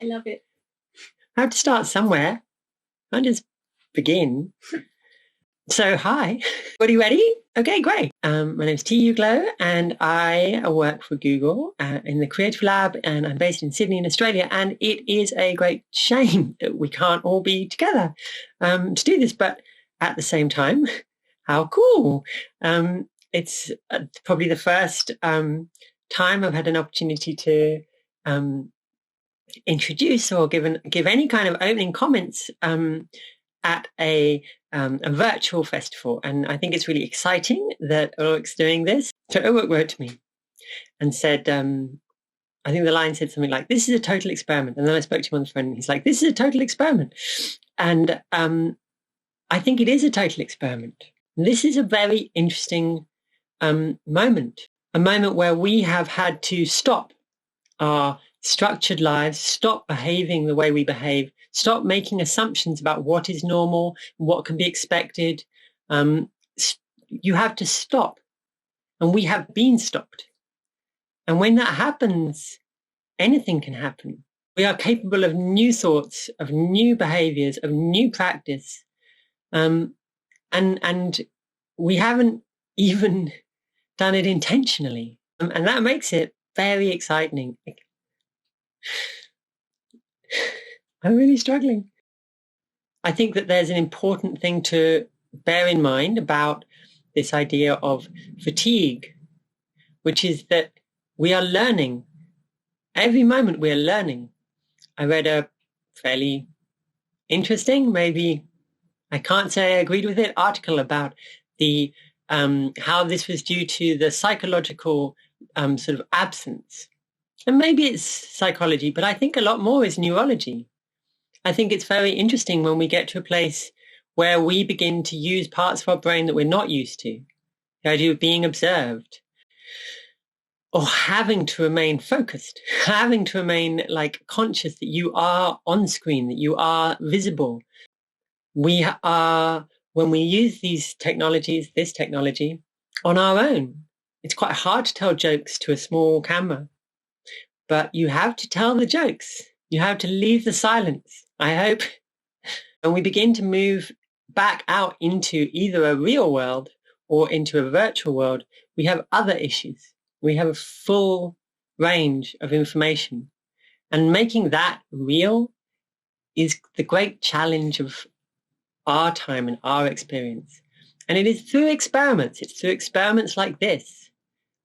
I love it. I have to start somewhere. I'll just begin. So, hi. Are you ready? Okay, great. My name is Uglow, and I work for Google in the Creative Lab, and I'm based in Sydney in Australia. And it is a great shame that we can't all be together to do this, but at the same time, how cool. It's probably the first time I've had an opportunity to introduce or give any kind of opening comments at a virtual festival. And I think it's really exciting that Ulrich's doing this. So Ulrich wrote to me and said, I think the line said something like, "This is a total experiment." And then I spoke to him on the phone and he's like, "This is a total experiment." And I think it is a total experiment. This is a very interesting moment, a moment where we have had to stop our structured lives, stop behaving the way we behave, stop making assumptions about what is normal, what can be expected. You have to stop. And we have been stopped. And when that happens, anything can happen. We are capable of new thoughts, of new behaviors, of new practice. And we haven't even done it intentionally. And that makes it very exciting. I'm really struggling. I think that there's an important thing to bear in mind about this idea of fatigue, which is that we are learning. Every moment we are learning. I read a fairly interesting, maybe I can't say I agreed with it, article about the how this was due to the psychological sort of absence. And maybe it's psychology, but I think a lot more is neurology. I think it's very interesting when we get to a place where we begin to use parts of our brain that we're not used to. The idea of being observed or having to remain focused, having to remain like conscious that you are on screen, that you are visible. We are, when we use these technologies, this technology on our own, it's quite hard to tell jokes to a small camera, but you have to tell the jokes. You have to leave the silence, I hope. And we begin to move back out into either a real world or into a virtual world. We have other issues. We have a full range of information. And making that real is the great challenge of our time and our experience. And it is through experiments. It's through experiments like this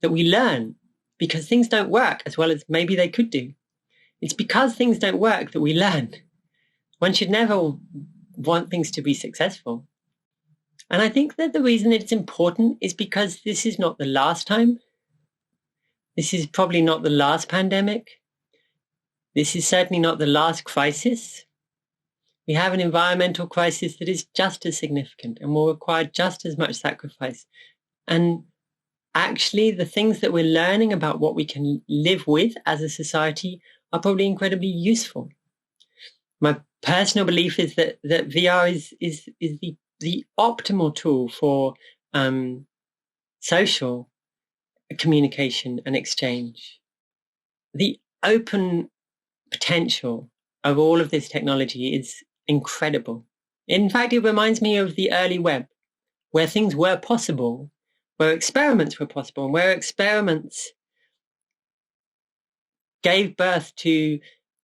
that we learn, because things don't work as well as maybe they could do. It's because things don't work that we learn. One should never want things to be successful. And I think that the reason it's important is because this is not the last time. This is probably not the last pandemic. This is certainly not the last crisis. We have an environmental crisis that is just as significant and will require just as much sacrifice. And actually, the things that we're learning about what we can live with as a society are probably incredibly useful. My personal belief is that VR is the optimal tool for social communication and exchange. The open potential of all of this technology is incredible. In fact, it reminds me of the early web, where things were possible, where experiments were possible, and where experiments gave birth to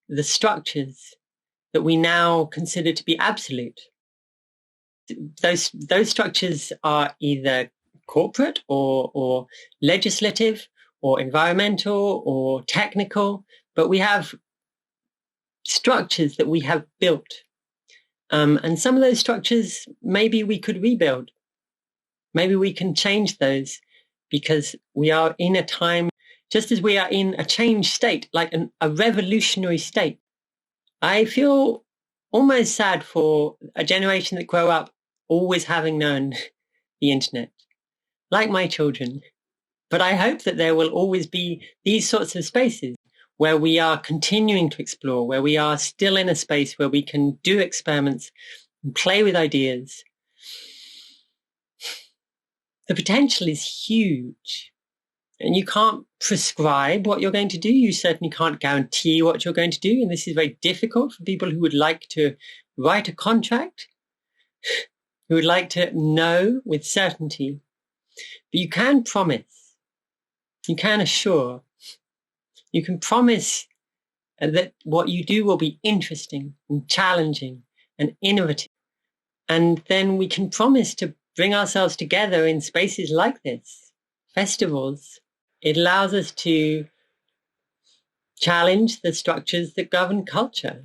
the structures that we now consider to be absolute. Those structures are either corporate or legislative or environmental or technical, but we have structures that we have built. And some of those structures, maybe we could rebuild. Maybe we can change those, because we are in a time, just as we are in a changed state, like a revolutionary state. I feel almost sad for a generation that grow up always having known the internet, like my children. But I hope that there will always be these sorts of spaces where we are continuing to explore, where we are still in a space where we can do experiments and play with ideas. The potential is huge. And you can't prescribe what you're going to do. You certainly can't guarantee what you're going to do. And this is very difficult for people who would like to write a contract, who would like to know with certainty. But you can promise, you can assure, you can promise that what you do will be interesting and challenging and innovative. And then we can promise to bring ourselves together in spaces like this, festivals. It allows us to challenge the structures that govern culture,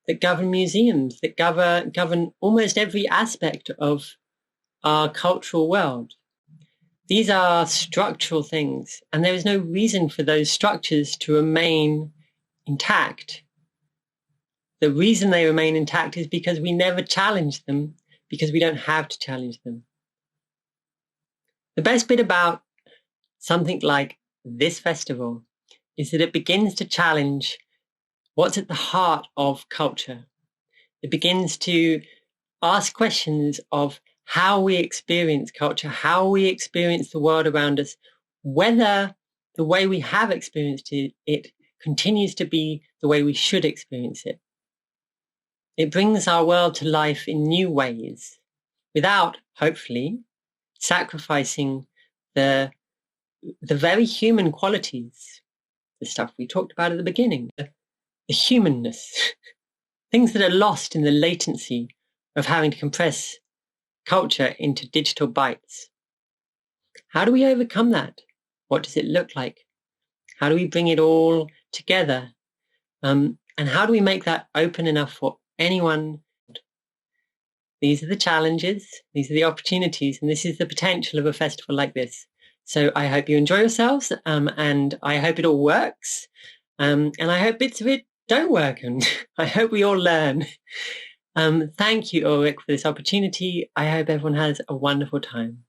that govern museums, that govern almost every aspect of our cultural world. These are structural things, and there is no reason for those structures to remain intact. The reason they remain intact is because we never challenge them, because we don't have to challenge them. The best bit about something like this festival is that it begins to challenge what's at the heart of culture. It begins to ask questions of how we experience culture, how we experience the world around us, whether the way we have experienced it continues to be the way we should experience it. It brings our world to life in new ways without, hopefully, sacrificing the very human qualities, the stuff we talked about at the beginning, the humanness, things that are lost in the latency of having to compress culture into digital bytes. How do we overcome that? What does it look like? How do we bring it all together? And how do we make that open enough for anyone? These are the challenges, these are the opportunities, and this is the potential of a festival like this. So I hope you enjoy yourselves, and I hope it all works. And I hope bits of it don't work, and I hope we all learn. Thank you, Ulrich, for this opportunity. I hope everyone has a wonderful time.